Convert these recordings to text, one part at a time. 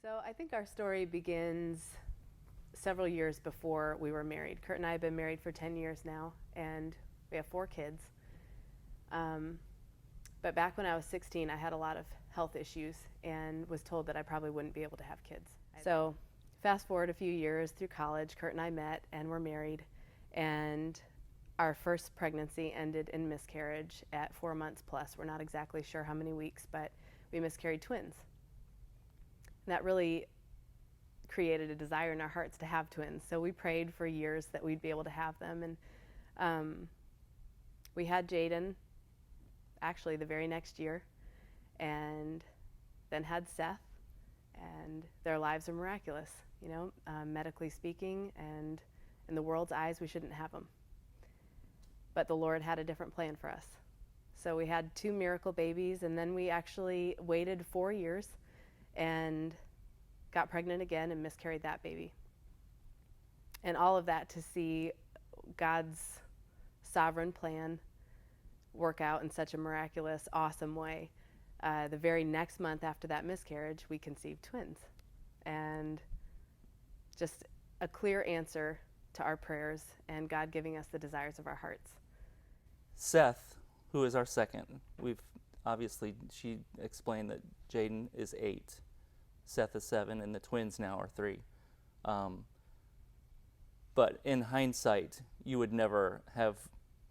So I think our story begins several years before we were married. Kurt and I have been married for 10 years now, and we have 4 kids. But back when I was 16, I had a lot of health issues and was told that I probably wouldn't be able to have kids. So fast forward a few years through college, Kurt and I met and were married, and our first pregnancy ended in miscarriage at 4 months plus. We're not exactly sure how many weeks, but we miscarried twins. And that really created a desire in our hearts to have twins. So we prayed for years that we'd be able to have them. And we had Jaden actually the very next year, and then had Seth, and their lives are miraculous, medically speaking, and in the world's eyes, we shouldn't have them. But the Lord had a different plan for us. So we had 2 miracle babies, and then we actually waited 4 years and got pregnant again and miscarried that baby. And all of that to see God's sovereign plan work out in such a miraculous, awesome way. The very next month after that miscarriage, we conceived twins. And just a clear answer to our prayers and God giving us the desires of our hearts. Seth, who is our second, she explained that Jaden is 8, Seth is 7, and the twins now are 3. But in hindsight, you would never have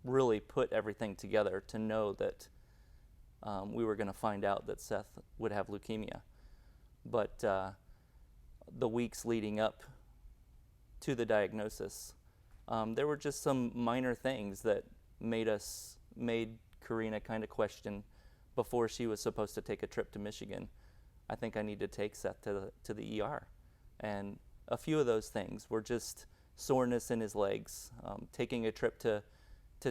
really put everything together to know that we were going to find out that Seth would have leukemia. But the weeks leading up to the diagnosis, there were just some minor things that made Karina kind of question before she was supposed to take a trip to Michigan. I think I need to take Seth to the ER. And a few of those things were just soreness in his legs. Taking a trip to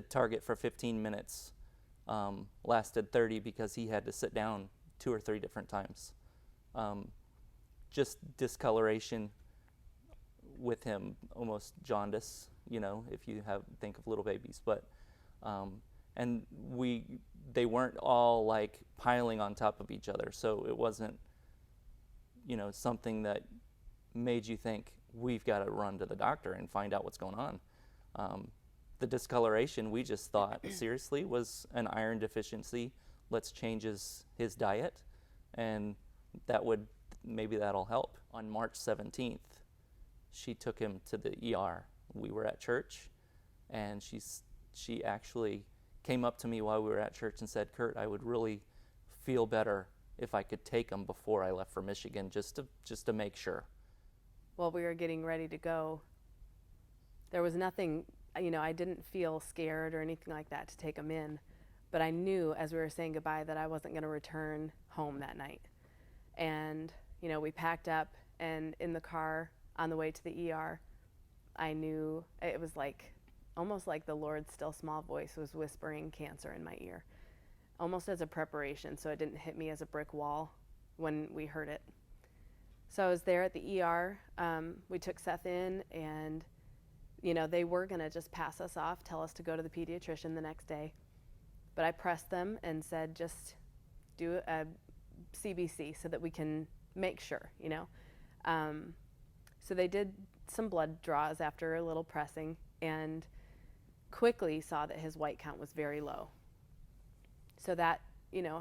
Target for 15 minutes lasted 30 because he had to sit down 2 or 3 different times. Just discoloration with him, almost jaundice, if you think of little babies. But and they weren't all like piling on top of each other, so it wasn't something that made you think we've got to run to the doctor and find out what's going on. The discoloration, we just thought seriously was an iron deficiency. Let's change his diet, and that'll help. On March 17th, she took him to the ER. We were at church, and she actually came up to me while we were at church and said, "Kurt, I would really feel better if I could take him before I left for Michigan, just to make sure." While we were getting ready to go, there was nothing, I didn't feel scared or anything like that to take him in, but I knew as we were saying goodbye that I wasn't going to return home that night. And, we packed up, and in the car on the way to the ER, I knew it was almost like the Lord's still small voice was whispering cancer in my ear, almost as a preparation, so it didn't hit me as a brick wall when we heard it. So I was there at the ER. We took Seth in, and they were going to just pass us off, tell us to go to the pediatrician the next day. But I pressed them and said, just do a CBC so that we can make sure, So they did some blood draws after a little pressing and quickly saw that his white count was very low. So that,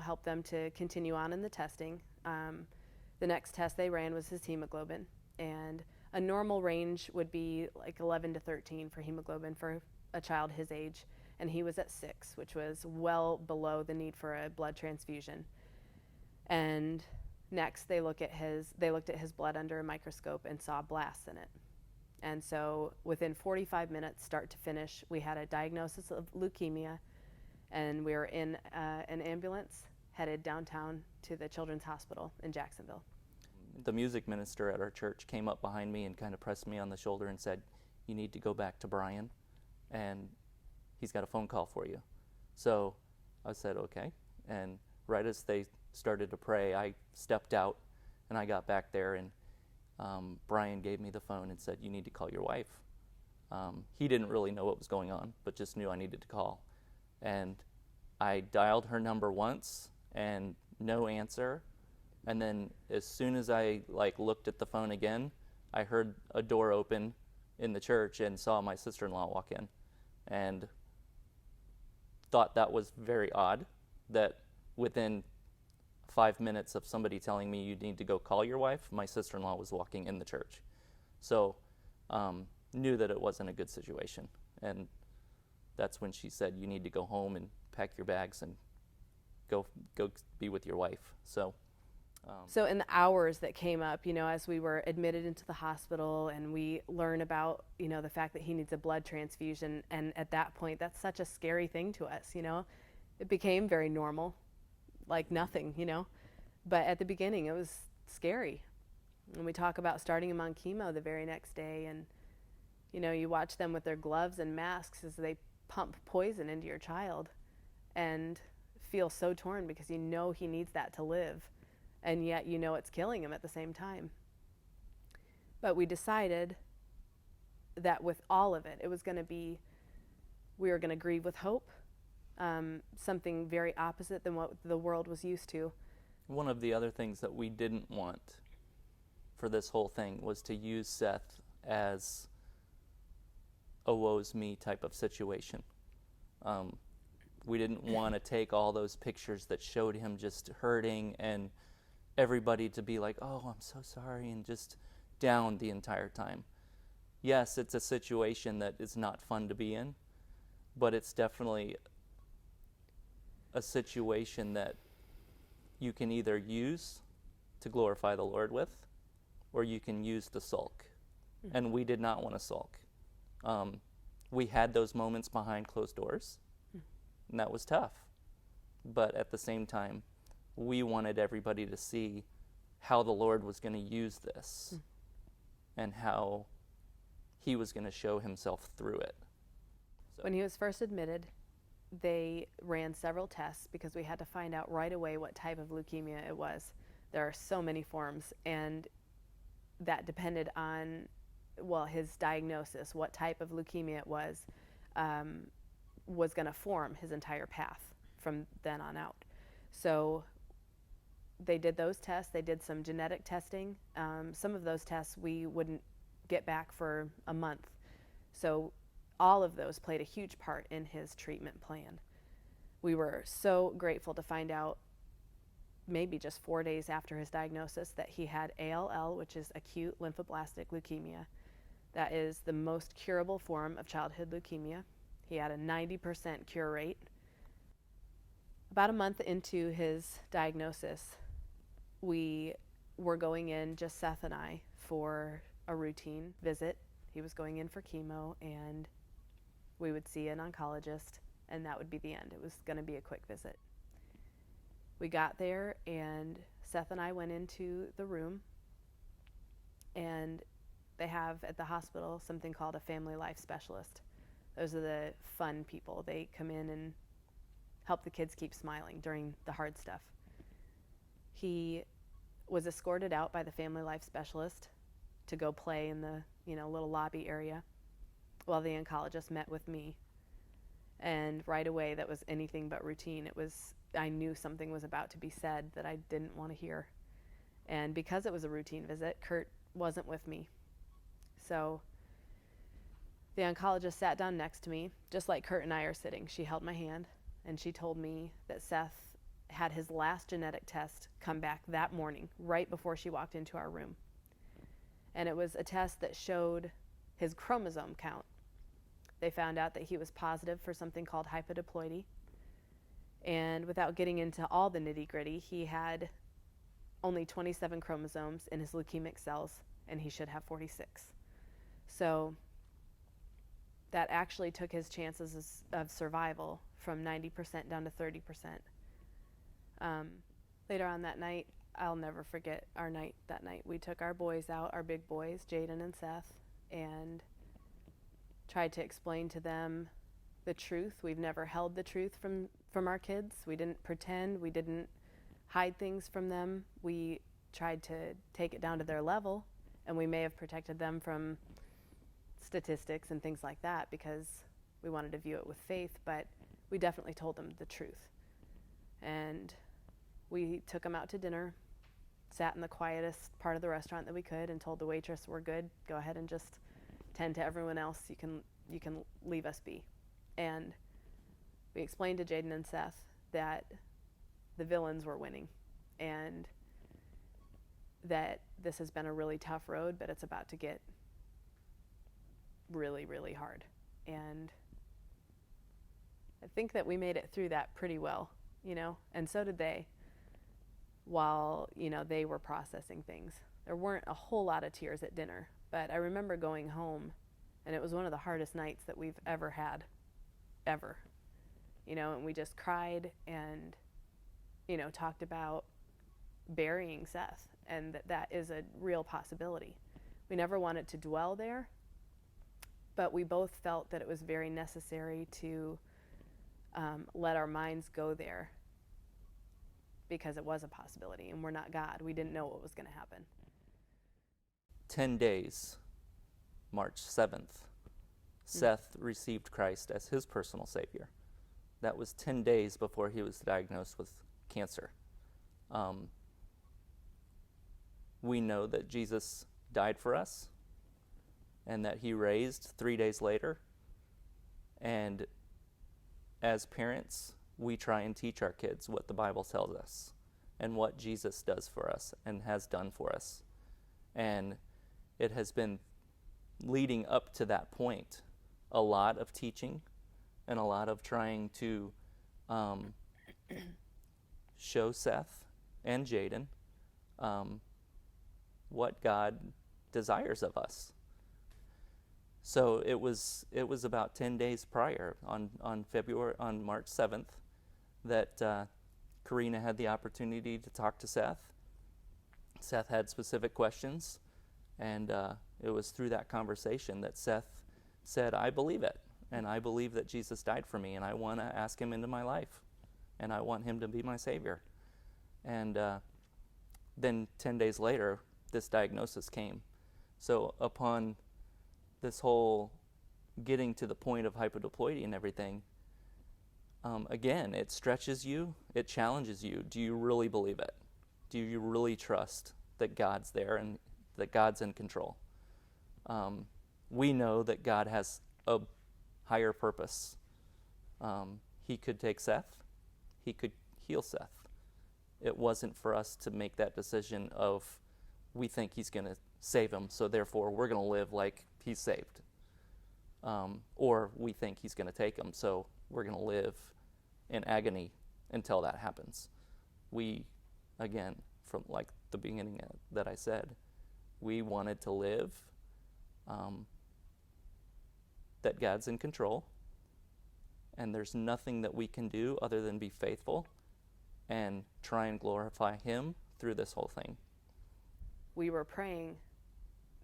helped them to continue on in the testing. The next test they ran was his hemoglobin, and a normal range would be like 11 to 13 for hemoglobin for a child his age, and he was at 6, which was well below the need for a blood transfusion. And next they looked at his blood under a microscope and saw blasts in it. And so within 45 minutes, start to finish, we had a diagnosis of leukemia, and we were in an ambulance headed downtown to the Children's Hospital in Jacksonville. The music minister at our church came up behind me and kind of pressed me on the shoulder and said, "You need to go back to Brian, and he's got a phone call for you." So I said, okay. And right as they started to pray, I stepped out, and I got back there, and Brian gave me the phone and said, "You need to call your wife." He didn't really know what was going on, but just knew I needed to call. And I dialed her number once, and no answer. And then as soon as I like looked at the phone again, I heard a door open in the church and saw my sister-in-law walk in, and thought that was very odd that within 5 minutes of somebody telling me you need to go call your wife, my sister-in-law was walking in the church. So knew that it wasn't a good situation. And that's when she said, you need to go home and pack your bags and go be with your wife. So in the hours that came up, as we were admitted into the hospital and we learn about, the fact that he needs a blood transfusion, and at that point, that's such a scary thing to us, It became very normal, like nothing, But at the beginning, it was scary. And we talk about starting him on chemo the very next day, and, you watch them with their gloves and masks as they pump poison into your child and feel so torn because he needs that to live. And yet it's killing him at the same time. But we decided that with all of it, it was going to be, we were going to grieve with hope, something very opposite than what the world was used to. One of the other things that we didn't want for this whole thing was to use Seth as a woe's me type of situation. We didn't want to take all those pictures that showed him just hurting and everybody to be like, oh, I'm so sorry, and just down the entire time. Yes, it's a situation that is not fun to be in, but it's definitely a situation that you can either use to glorify the Lord with, or you can use to sulk. Mm-hmm. And we did not want to sulk. We had those moments behind closed doors, and that was tough. But at the same time, we wanted everybody to see how the Lord was going to use this and how he was going to show himself through it. So. When he was first admitted, they ran several tests because we had to find out right away what type of leukemia it was. There are so many forms, and that depended on, his diagnosis, what type of leukemia it was going to form his entire path from then on out. So they did those tests. They did some genetic testing. Some of those tests we wouldn't get back for a month. So all of those played a huge part in his treatment plan. We were so grateful to find out maybe just 4 days after his diagnosis that he had ALL, which is acute lymphoblastic leukemia. That is the most curable form of childhood leukemia. He had a 90% cure rate. About a month into his diagnosis, we were going in, just Seth and I, for a routine visit. He was going in for chemo, and we would see an oncologist, and that would be the end. It was going to be a quick visit. We got there, and Seth and I went into the room, and they have at the hospital something called a family life specialist. Those are the fun people. They come in and help the kids keep smiling during the hard stuff. He was escorted out by the family life specialist to go play in the little lobby area while the oncologist met with me. And right away, that was anything but routine. I knew something was about to be said that I didn't want to hear. And because it was a routine visit, Kurt wasn't with me. So the oncologist sat down next to me, just like Kurt and I are sitting. She held my hand, and she told me that Seth had his last genetic test come back that morning, right before she walked into our room. And it was a test that showed his chromosome count. They found out that he was positive for something called hyperdiploid. And without getting into all the nitty-gritty, he had only 27 chromosomes in his leukemic cells, and he should have 46. So that actually took his chances of survival from 90% down to 30%. Later on that night, I'll never forget our night that night. We took our boys out, our big boys, Jaden and Seth, and tried to explain to them the truth. We've never held the truth from our kids. We didn't pretend. We didn't hide things from them. We tried to take it down to their level, and we may have protected them from statistics and things like that because we wanted to view it with faith, but we definitely told them the truth. And we took them out to dinner, sat in the quietest part of the restaurant that we could and told the waitress, we're good, go ahead and just tend to everyone else, you can leave us be. And we explained to Jaden and Seth that the villains were winning and that this has been a really tough road, but it's about to get really, really hard. And I think that we made it through that pretty well, and so did they, while, they were processing things. There weren't a whole lot of tears at dinner, but I remember going home, and it was one of the hardest nights that we've ever had, ever, and we just cried and, talked about burying Seth, and that is a real possibility. We never wanted to dwell there, but we both felt that it was very necessary to let our minds go there, because it was a possibility, and we're not God. We didn't know what was going to happen. 10 days, March 7th, Seth received Christ as his personal Savior. That was 10 days before he was diagnosed with cancer. We know that Jesus died for us and that he raised 3 days later. And as parents, we try and teach our kids what the Bible tells us and what Jesus does for us and has done for us. And it has been, leading up to that point, a lot of teaching and a lot of trying to show Seth and Jaden what God desires of us. So it was about 10 days prior, on March 7th, that Karina had the opportunity to talk to Seth. Seth had specific questions, and it was through that conversation that Seth said, I believe it, and I believe that Jesus died for me, and I want to ask him into my life, and I want him to be my Savior. And then 10 days later, this diagnosis came. So upon this whole getting to the point of hyperdiploid and everything, again, it stretches you, it challenges you. Do you really believe it? Do you really trust that God's there and that God's in control? We know that God has a higher purpose. He could take Seth. He could heal Seth. It wasn't for us to make that decision of, we think he's going to save him, so therefore we're going to live like he's saved. Or we think he's going to take him, so we're going to live in agony until that happens. We, again, from like the beginning that I said, we wanted to live that God's in control, and there's nothing that we can do other than be faithful and try and glorify him through this whole thing. We were praying,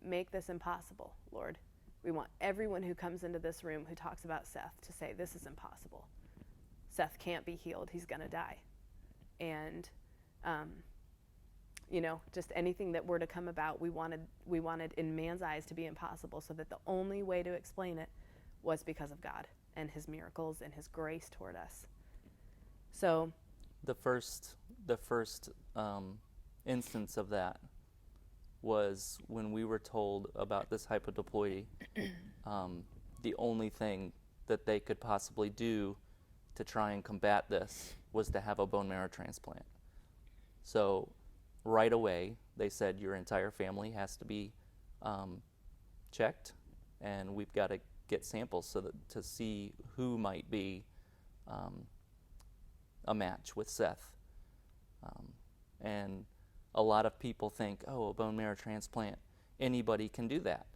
make this impossible, Lord. We want everyone who comes into this room who talks about Seth to say, this is impossible. Seth can't be healed. He's going to die. And, just anything that were to come about, we wanted in man's eyes to be impossible, so that the only way to explain it was because of God and his miracles and his grace toward us. So the first instance of that was when we were told about this hyperdiploidy. The only thing that they could possibly do to try and combat this was to have a bone marrow transplant. So right away, they said your entire family has to be checked, and we've got to get samples so that to see who might be a match with Seth. And a lot of people think, oh, a bone marrow transplant, anybody can do that.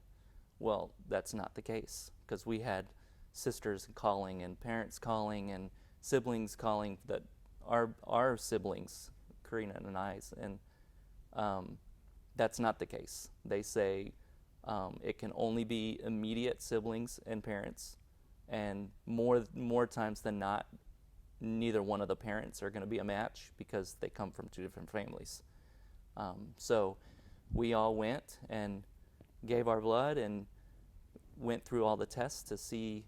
Well, that's not the case, because we had sisters calling and parents calling and siblings calling that our siblings, Karina and I's, and that's not the case. They say it can only be immediate siblings and parents, and more times than not, neither one of the parents are going to be a match because they come from two different families. So we all went and gave our blood and went through all the tests to see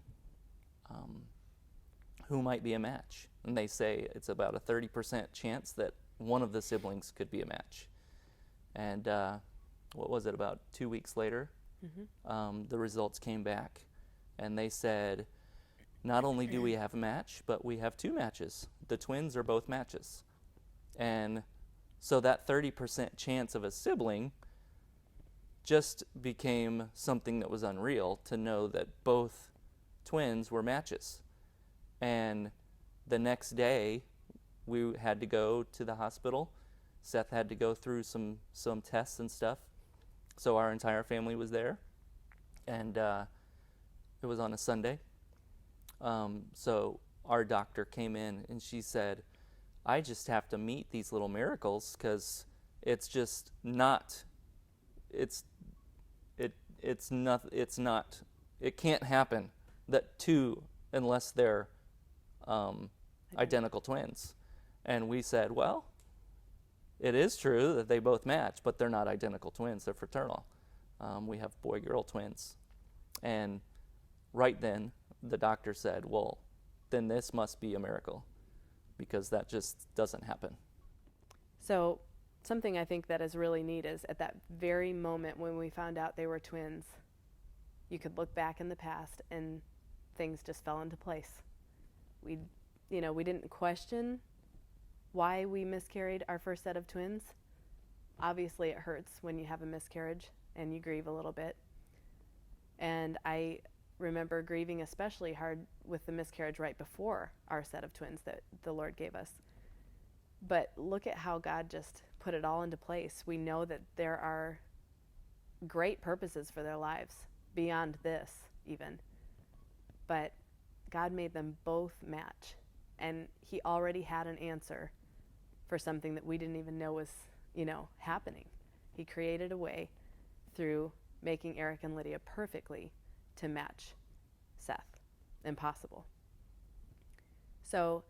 who might be a match. And they say it's about a 30% chance that one of the siblings could be a match. And what was it, about 2 weeks later, the results came back, and they said, not only do we have a match, but we have 2 matches. The twins are both matches. And so that 30% chance of a sibling just became something that was unreal, to know that both twins were matches. And the next day, we had to go to the hospital. Seth had to go through some tests and stuff. So our entire family was there. And it was on a Sunday. So our doctor came in and she said, I just have to meet these little miracles, because it's just not, it can't happen that 2, unless they're identical twins. And we said, well, it is true that they both match, but they're not identical twins, they're fraternal. We have boy-girl twins. And right then, the doctor said, well, then this must be a miracle, because that just doesn't happen. So something I think that is really neat is, at that very moment when we found out they were twins, you could look back in the past and things just fell into place. We didn't question why we miscarried our first set of twins. Obviously it hurts when you have a miscarriage and you grieve a little bit. And I remember grieving especially hard with the miscarriage right before our set of twins that the Lord gave us. But look at how God just put it all into place. We know that there are great purposes for their lives, beyond this even. But God made them both match. And he already had an answer for something that we didn't even know was, happening. He created a way through making Eric and Lydia perfectly to match Seth. Impossible. So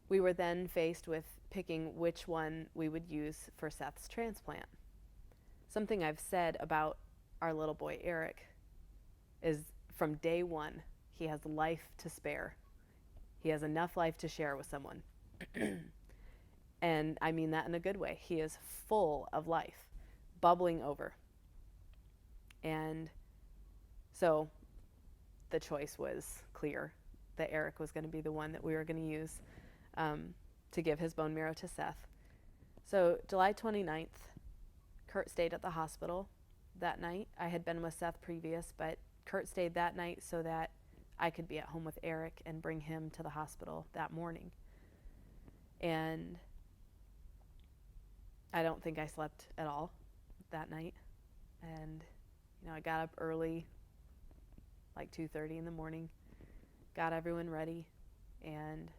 we were then faced with picking which one we would use for Seth's transplant. Something I've said about our little boy Eric is, from day one, he has life to spare. He has enough life to share with someone. And I mean that in a good way. He is full of life, bubbling over. And so the choice was clear, that Eric was going to be the one that we were going to use to give his bone marrow to Seth. So July 29th, Kurt stayed at the hospital that night. I had been with Seth previous, but Kurt stayed that night so that I could be at home with Eric and bring him to the hospital that morning. And I don't think I slept at all that night. And, I got up early, like 2:30 in the morning, got everyone ready, and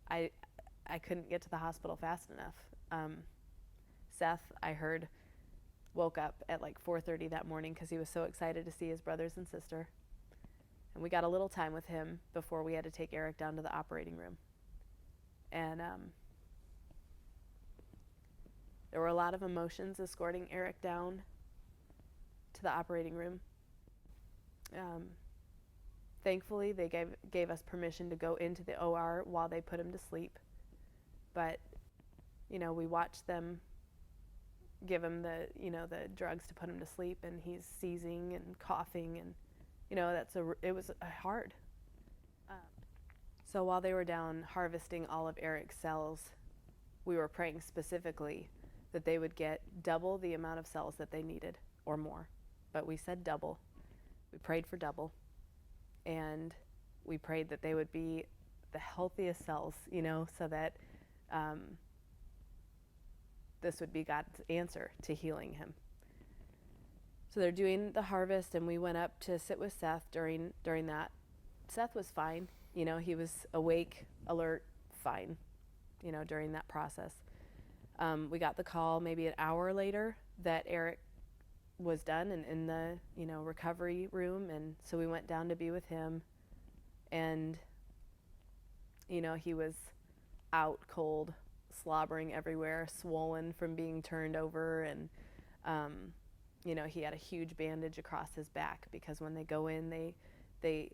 I couldn't get to the hospital fast enough. Seth, I heard, woke up at like 4:30 that morning because he was so excited to see his brothers and sister. And we got a little time with him before we had to take Eric down to the operating room. And there were a lot of emotions escorting Eric down to the operating room. Thankfully, they gave us permission to go into the OR while they put him to sleep. But, we watched them give him the drugs to put him to sleep, and he's seizing and coughing, and it was hard. So while they were down harvesting all of Eric's cells, we were praying specifically that they would get double the amount of cells that they needed, or more. But we said double. We prayed for double. And we prayed that they would be the healthiest cells, so that this would be God's answer to healing him. So they're doing the harvest, and we went up to sit with Seth during that. Seth was fine. He was awake, alert, fine, during that process. We got the call maybe an hour later that Eric was done and in the, recovery room. And so we went down to be with him, and, he was out cold, slobbering everywhere, swollen from being turned over. And, he had a huge bandage across his back because when they go in, they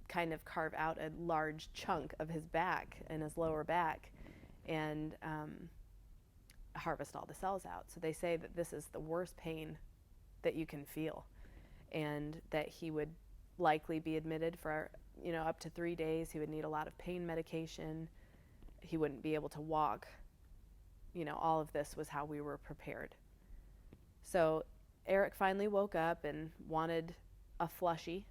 kind of carve out a large chunk of his back and his lower back. And harvest all the cells out. So they say that this is the worst pain that you can feel, and that he would likely be admitted for, up to 3 days. He would need a lot of pain medication. He wouldn't be able to walk. All of this was how we were prepared. So Eric finally woke up and wanted a flushy,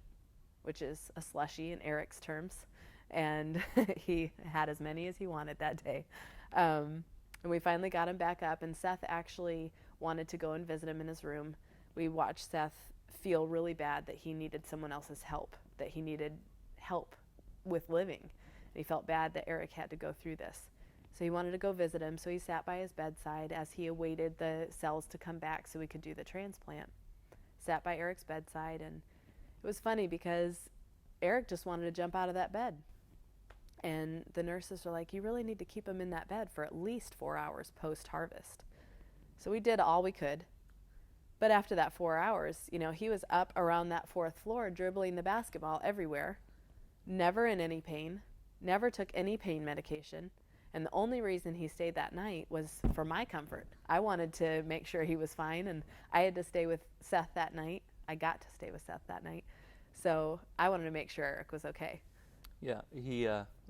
which is a slushie in Eric's terms, and he had as many as he wanted that day. And we finally got him back up, and Seth actually wanted to go and visit him in his room. We watched Seth feel really bad that he needed someone else's help, that he needed help with living. And he felt bad that Eric had to go through this. So he wanted to go visit him, so he sat by his bedside as he awaited the cells to come back so we could do the transplant. Sat by Eric's bedside, and it was funny because Eric just wanted to jump out of that bed. And the nurses were like, you really need to keep him in that bed for at least 4 hours post-harvest. So we did all we could. But after that 4 hours, he was up around that 4th floor dribbling the basketball everywhere, never in any pain, never took any pain medication. And the only reason he stayed that night was for my comfort. I wanted to make sure he was fine, and I had to stay with Seth that night. I got to stay with Seth that night. So I wanted to make sure Eric was okay. Yeah, he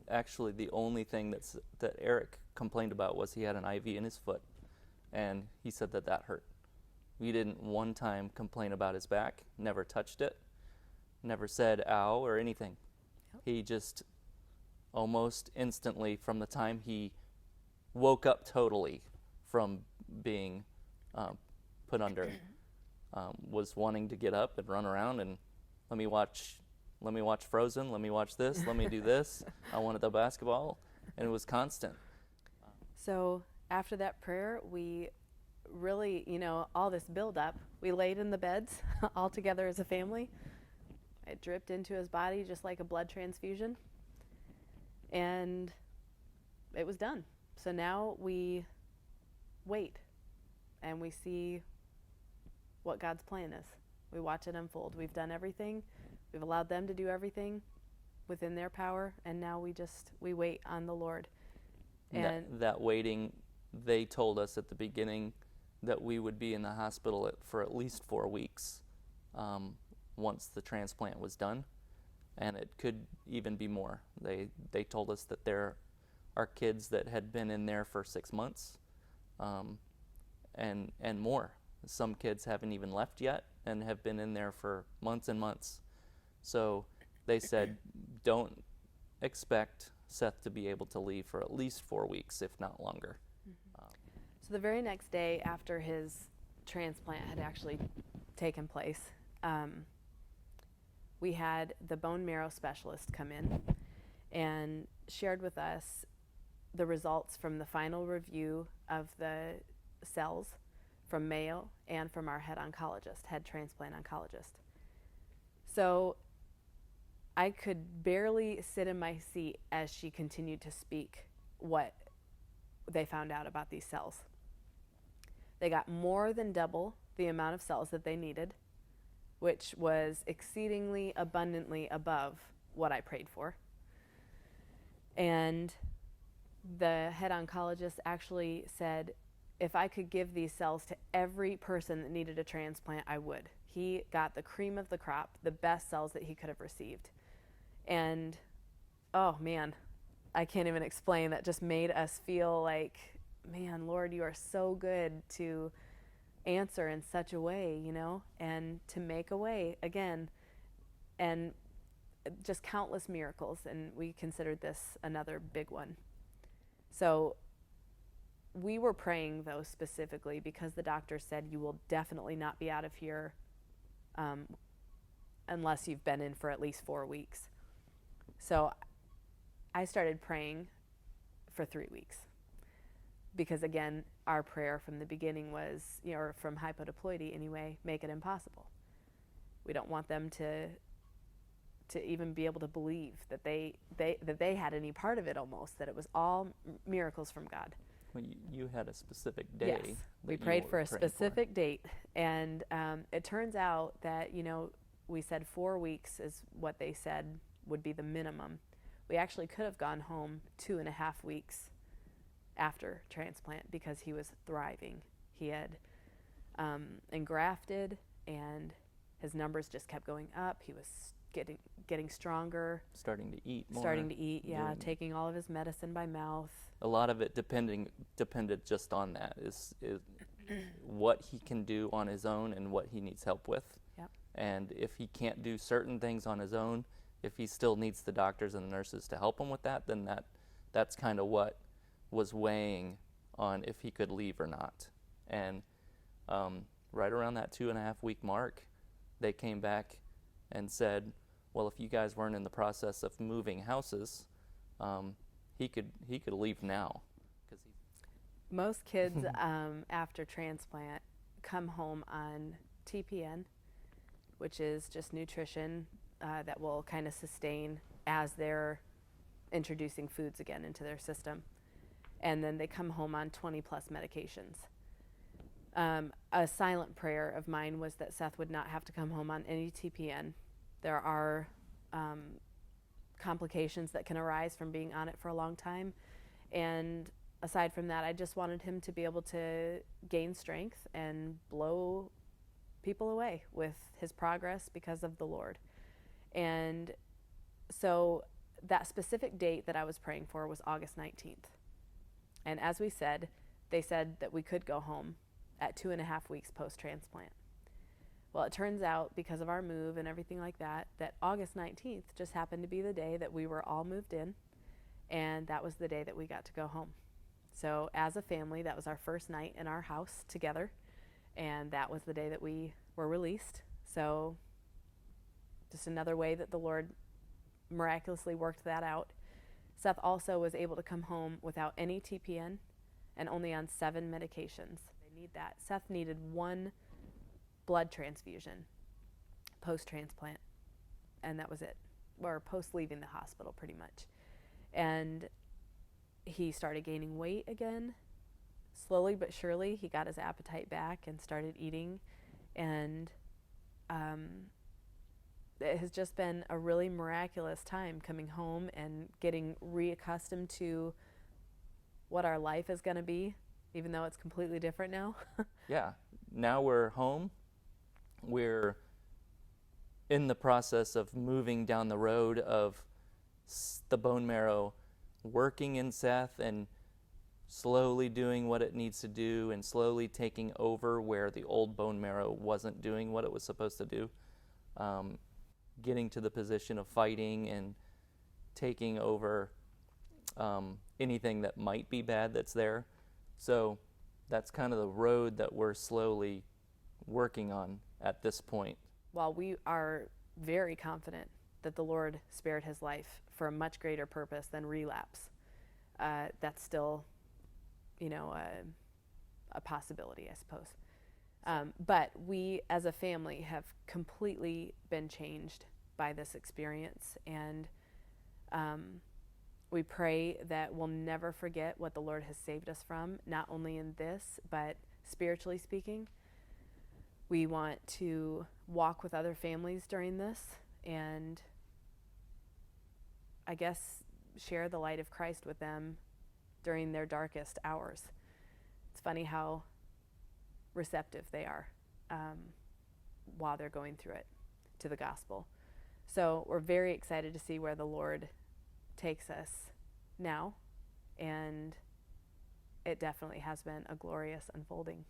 actually, the only thing that Eric complained about was he had an IV in his foot, and he said that hurt. We didn't one time complain about his back, never touched it, never said ow or anything. Yep. He just almost instantly, from the time he woke up totally from being put under, was wanting to get up and run around and let me watch Frozen, let me watch this, let me do this. I wanted the basketball, and it was constant. So after that prayer, we really, all this build up, we laid in the beds all together as a family. It dripped into his body just like a blood transfusion. And it was done. So now we wait and we see what God's plan is. We watch it unfold. We've done everything. We've allowed them to do everything within their power, and now we wait on the Lord. And that waiting, they told us at the beginning that we would be in the hospital for at least 4 weeks once the transplant was done. And it could even be more. They told us that there are kids that had been in there for 6 months, and more. Some kids haven't even left yet and have been in there for months and months. So they said, don't expect Seth to be able to leave for at least 4 weeks, if not longer. Mm-hmm. So the very next day after his transplant had actually taken place, we had the bone marrow specialist come in and shared with us the results from the final review of the cells from Mayo and from our head transplant oncologist. So I could barely sit in my seat as she continued to speak what they found out about these cells. They got more than double the amount of cells that they needed, which was exceedingly abundantly above what I prayed for. And the head oncologist actually said, if I could give these cells to every person that needed a transplant, I would. He got the cream of the crop, the best cells that he could have received. And, oh man, I can't even explain. That just made us feel like, man, Lord, you are so good to answer in such a way, and to make a way again, and just countless miracles. And we considered this another big one. So we were praying, though, specifically because the doctor said you will definitely not be out of here unless you've been in for at least 4 weeks. So I started praying for 3 weeks because, again, our prayer from the beginning was, or from hyperdiploid anyway, make it impossible. We don't want them to even be able to believe that they had any part of it, almost, that it was all miracles from God. Well, you had a specific day. Yes, we prayed for a specific date, and it turns out that, we said 4 weeks is what they said would be the minimum. We actually could have gone home 2.5 weeks after transplant because he was thriving. He had engrafted, and his numbers just kept going up. He was getting stronger. Starting to eat more. Starting to eat, yeah. Taking all of his medicine by mouth. A lot of it depended just on that, is what he can do on his own and what he needs help with. Yep. And if he can't do certain things on his own, if he still needs the doctors and the nurses to help him with that, then that's kind of what was weighing on if he could leave or not. And right around that 2.5 week mark, they came back and said, well, if you guys weren't in the process of moving houses, he could leave now. Most kids after transplant come home on TPN, which is just nutrition that will kind of sustain as they're introducing foods again into their system. And then they come home on 20 plus medications. A silent prayer of mine was that Seth would not have to come home on any TPN. There are complications that can arise from being on it for a long time. And aside from that, I just wanted him to be able to gain strength and blow people away with his progress because of the Lord. And so that specific date that I was praying for was August 19th. And as we said, they said that we could go home at 2.5 weeks post-transplant. Well, it turns out, because of our move and everything like that, that August 19th just happened to be the day that we were all moved in, and that was the day that we got to go home. So as a family, that was our first night in our house together, and that was the day that we were released. So just another way that the Lord miraculously worked that out. Seth also was able to come home without any TPN and only on 7 medications. They need that. Seth needed 1 blood transfusion post-transplant, and that was it, or post-leaving the hospital pretty much. And he started gaining weight again. Slowly but surely, he got his appetite back and started eating, and it has just been a really miraculous time coming home and getting reaccustomed to what our life is going to be, even though it's completely different now. Yeah, now we're home. We're in the process of moving down the road of the bone marrow working in Seth and slowly doing what it needs to do and slowly taking over where the old bone marrow wasn't doing what it was supposed to do. Getting to the position of fighting and taking over anything that might be bad that's there. So that's kind of the road that we're slowly working on at this point. While we are very confident that the Lord spared his life for a much greater purpose than relapse, that's still, a possibility, I suppose. But we, as a family, have completely been changed by this experience, and we pray that we'll never forget what the Lord has saved us from, not only in this, but spiritually speaking. We want to walk with other families during this and, I guess, share the light of Christ with them during their darkest hours. It's funny how receptive they are while they're going through it to the gospel. So we're very excited to see where the Lord takes us now, and it definitely has been a glorious unfolding.